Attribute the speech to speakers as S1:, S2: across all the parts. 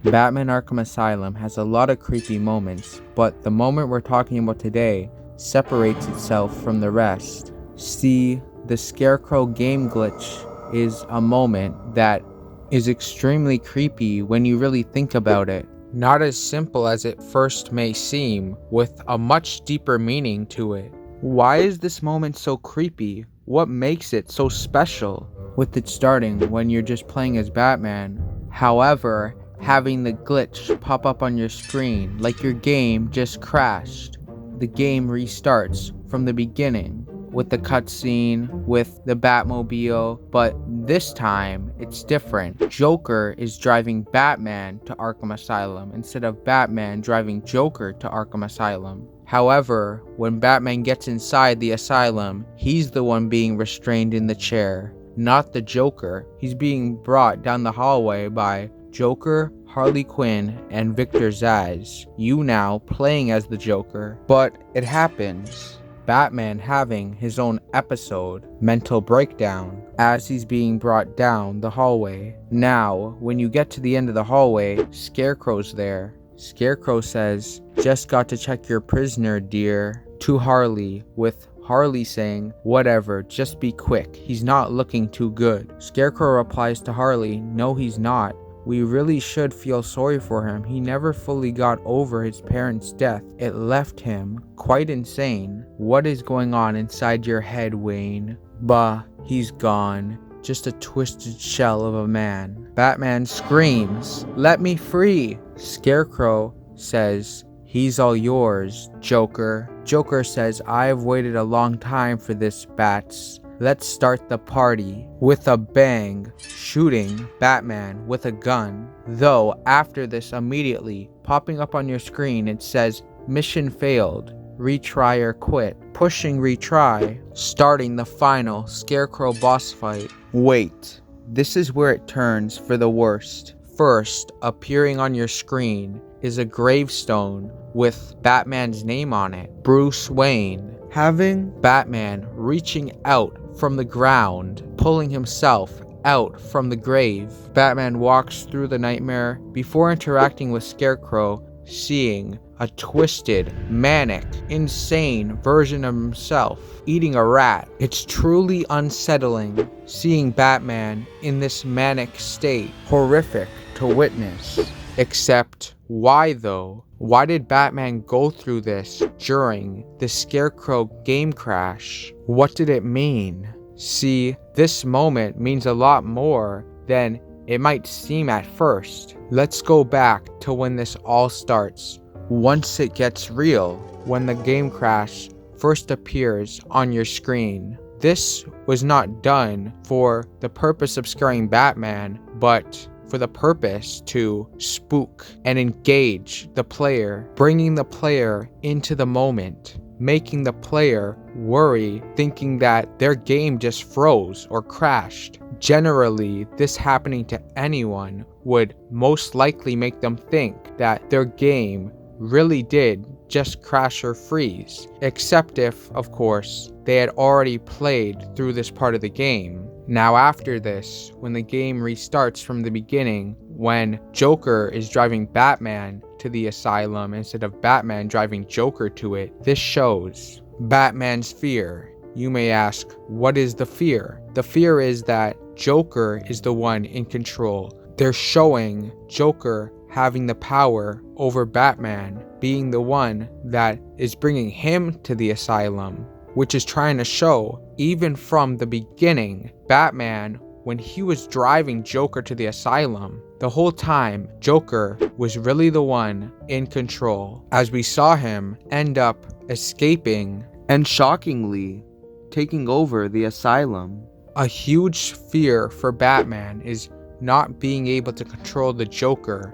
S1: Batman Arkham Asylum has a lot of creepy moments, but the moment we're talking about today separates itself from the rest. See, the Scarecrow game glitch is a moment that is extremely creepy when you really think about it. Not as simple as it first may seem, with a much deeper meaning to it. Why is this moment so creepy? What makes it so special? With it starting when you're just playing as Batman. However, having the glitch pop up on your screen like your game just crashed. The game restarts from the beginning with the cutscene, with the Batmobile, but this time it's different. Joker is driving Batman to Arkham Asylum instead of Batman driving Joker to Arkham Asylum. However, when Batman gets inside the asylum, he's the one being restrained in the chair, not the Joker. He's being brought down the hallway by Joker, Harley Quinn, and Victor Zsasz, you now playing as the Joker. But it happens. Batman having his own episode, mental breakdown, as he's being brought down the hallway. Now, when you get to the end of the hallway, Scarecrow's there. Scarecrow says, "Just got to check your prisoner, dear," to Harley, with Harley saying, "Whatever, just be quick. He's not looking too good." Scarecrow replies to Harley, "No, he's not. We really should feel sorry for him. He never fully got over his parents' death. It left him quite insane. What is going on inside your head, Wayne?" Bah, he's gone. Just a twisted shell of a man. Batman screams, "Let me free!" Scarecrow says, "He's all yours, Joker." Joker says, "I've waited a long time for this, Bats. Let's start the party," with a bang, shooting Batman with a gun. Though, after this immediately, popping up on your screen, it says, "Mission failed. Retry or quit." Pushing retry, starting the final Scarecrow boss fight. Wait, this is where it turns for the worst. First, appearing on your screen is a gravestone with Batman's name on it, Bruce Wayne. Having Batman reaching out from the ground, pulling himself out from the grave. Batman walks through the nightmare before interacting with Scarecrow, seeing a twisted, manic, insane version of himself eating a rat. It's truly unsettling seeing Batman in this manic state. Horrific to witness. Except, why though? Why did Batman go through this during the Scarecrow game crash? What did it mean? See, this moment means a lot more than it might seem at first. Let's go back to when this all starts. Once it gets real, when the game crash first appears on your screen. This was not done for the purpose of scaring Batman, but for the purpose to spook and engage the player, bringing the player into the moment, making the player worry, thinking that their game just froze or crashed. Generally, this happening to anyone would most likely make them think that their game really did just crash or freeze, except if, of course, they had already played through this part of the game. Now after this, when the game restarts from the beginning, when Joker is driving Batman to the asylum instead of Batman driving Joker to it, this shows Batman's fear. You may ask, what is the fear? The fear is that Joker is the one in control. They're showing Joker having the power over Batman, being the one that is bringing him to the asylum, which is trying to show, even from the beginning, Batman, when he was driving Joker to the asylum, the whole time, Joker was really the one in control, as we saw him end up escaping and shockingly taking over the asylum. A huge fear for Batman is not being able to control the Joker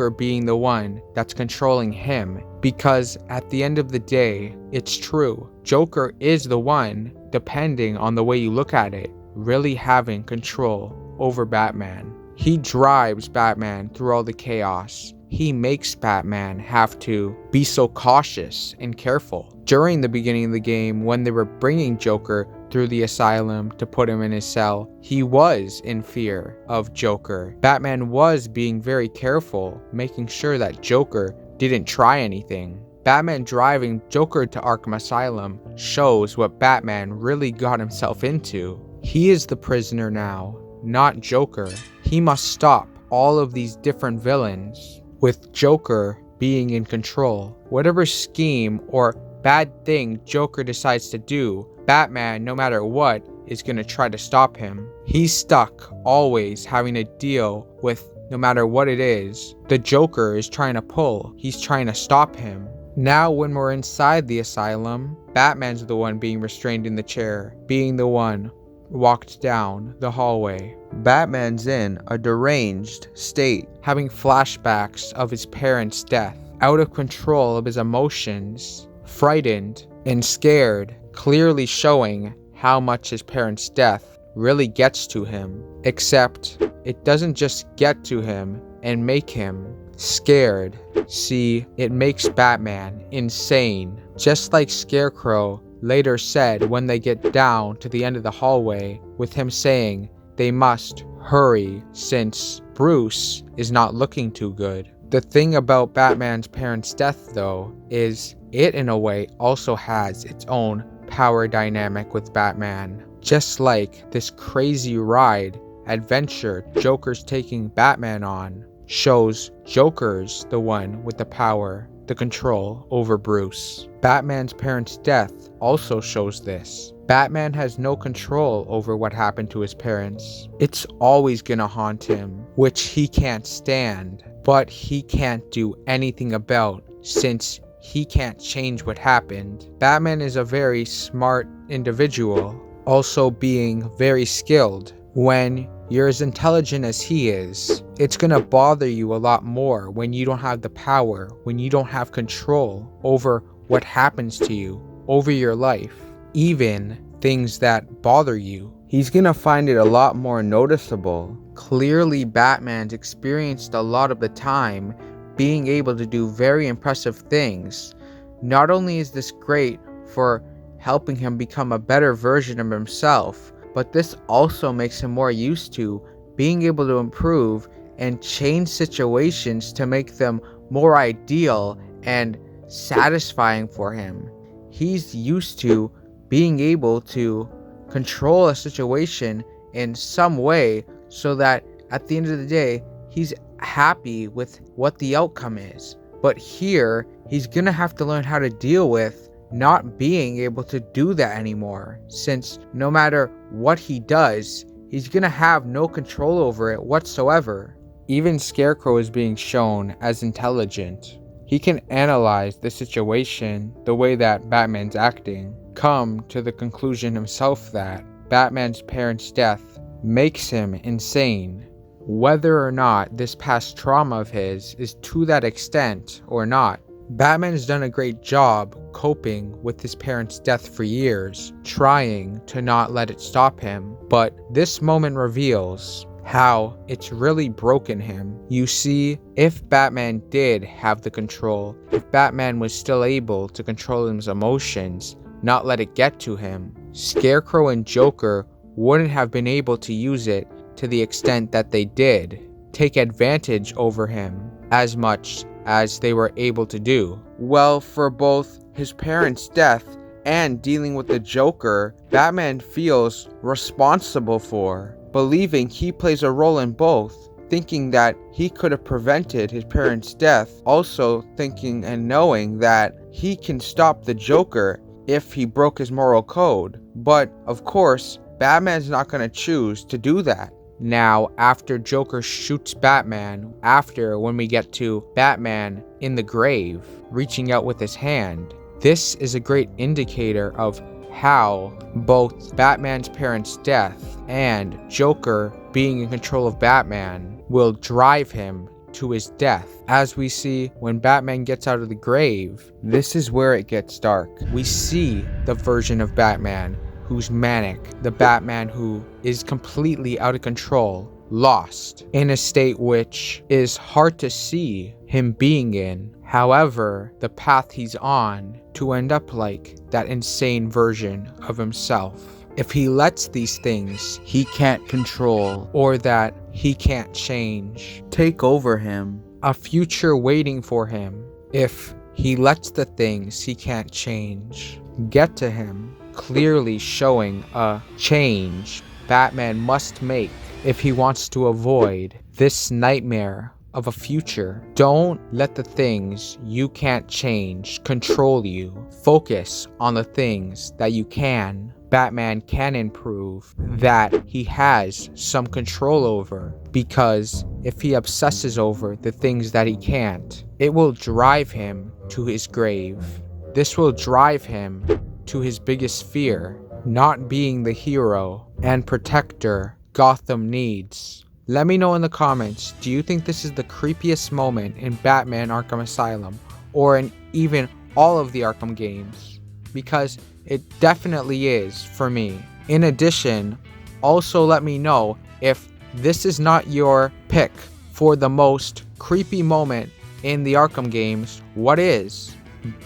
S1: being the one that's controlling him, because at the end of the day, it's true. Joker is the one, depending on the way you look at it, really having control over Batman. He drives Batman through all the chaos. He makes Batman have to be so cautious and careful. During the beginning of the game, when they were bringing Joker through the asylum to put him in his cell, he was in fear of Joker. Batman was being very careful, making sure that Joker didn't try anything. Batman driving Joker to Arkham Asylum shows what Batman really got himself into. He is the prisoner now, not Joker. He must stop all of these different villains, with Joker being in control. Whatever scheme or bad thing Joker decides to do, Batman, no matter what, is going to try to stop him. He's stuck, always having to deal with no matter what it is the Joker is trying to pull. He's trying to stop him. Now when we're inside the asylum, Batman's the one being restrained in the chair, being the one walked down the hallway. Batman's in a deranged state, having flashbacks of his parents' death, out of control of his emotions, frightened and scared, clearly showing how much his parents' death really gets to him. Except it doesn't just get to him and make him scared. See, it makes Batman insane. Just like Scarecrow later said when they get down to the end of the hallway, with him saying they must hurry since Bruce is not looking too good. The thing about Batman's parents' death, though, is it in a way also has its own power dynamic with Batman. Just like this crazy ride adventure Joker's taking Batman on shows Joker's the one with the power, the control over Bruce. Batman's parents' death also shows this. Batman has no control over what happened to his parents. It's always gonna haunt him, which he can't stand, but he can't do anything about since he can't change what happened. Batman is a very smart individual, also being very skilled. When you're as intelligent as he is, it's gonna bother you a lot more when you don't have the power, when you don't have control over what happens to you, over your life, even things that bother you. He's gonna find it a lot more noticeable. Clearly, Batman's experienced a lot of the time being able to do very impressive things. Not only is this great for helping him become a better version of himself, but this also makes him more used to being able to improve and change situations to make them more ideal and satisfying for him. He's used to being able to control a situation in some way so that at the end of the day, he's happy with what the outcome is. But here, he's gonna have to learn how to deal with not being able to do that anymore, since no matter what he does, he's gonna have no control over it whatsoever. Even Scarecrow is being shown as intelligent. He can analyze the situation the way that Batman's acting, come to the conclusion himself that Batman's parents' death makes him insane. Whether or not this past trauma of his is to that extent or not, Batman has done a great job coping with his parents' death for years, trying to not let it stop him. But this moment reveals how it's really broken him. You see, if Batman did have the control, if Batman was still able to control his emotions, not let it get to him, Scarecrow and Joker wouldn't have been able to use it to the extent that they did, take advantage over him as much as they were able to do. Well, for both his parents' death and dealing with the Joker, Batman feels responsible for, believing he plays a role in both, thinking that he could have prevented his parents' death, also thinking and knowing that he can stop the Joker if he broke his moral code. But, of course, Batman's not going to choose to do that. Now, after Joker shoots Batman, when we get to Batman in the grave, reaching out with his hand, this is a great indicator of how both Batman's parents' death and Joker being in control of Batman will drive him to his death. As we see when Batman gets out of the grave, this is where it gets dark. We see the version of Batman who's manic, the Batman who is completely out of control, lost, in a state which is hard to see him being in. However, the path he's on to end up like that insane version of himself. if he lets these things he can't control or that he can't change take over him, a future waiting for him if he lets the things he can't change get to him, clearly showing a change Batman must make if he wants to avoid this nightmare of a future. Don't let the things you can't change control you. Focus on the things that you can. Batman can improve, that he has some control over, because if he obsesses over the things that he can't, it will drive him to his grave. This will drive him to his biggest fear, not being the hero and protector Gotham needs. Let me know in the comments, do you think this is the creepiest moment in Batman Arkham Asylum, or in even all of the Arkham games? Because it definitely is for me. In addition, also let me know if this is not your pick for the most creepy moment in the Arkham games, what is?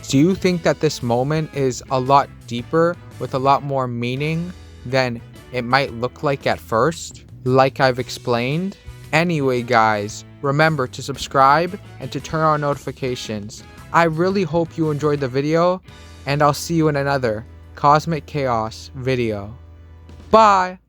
S1: Do you think that this moment is a lot deeper with a lot more meaning than it might look like at first, like I've explained? Anyway guys, remember to subscribe and to turn on notifications. I really hope you enjoyed the video, and I'll see you in another Cosmic Chaos video. Bye!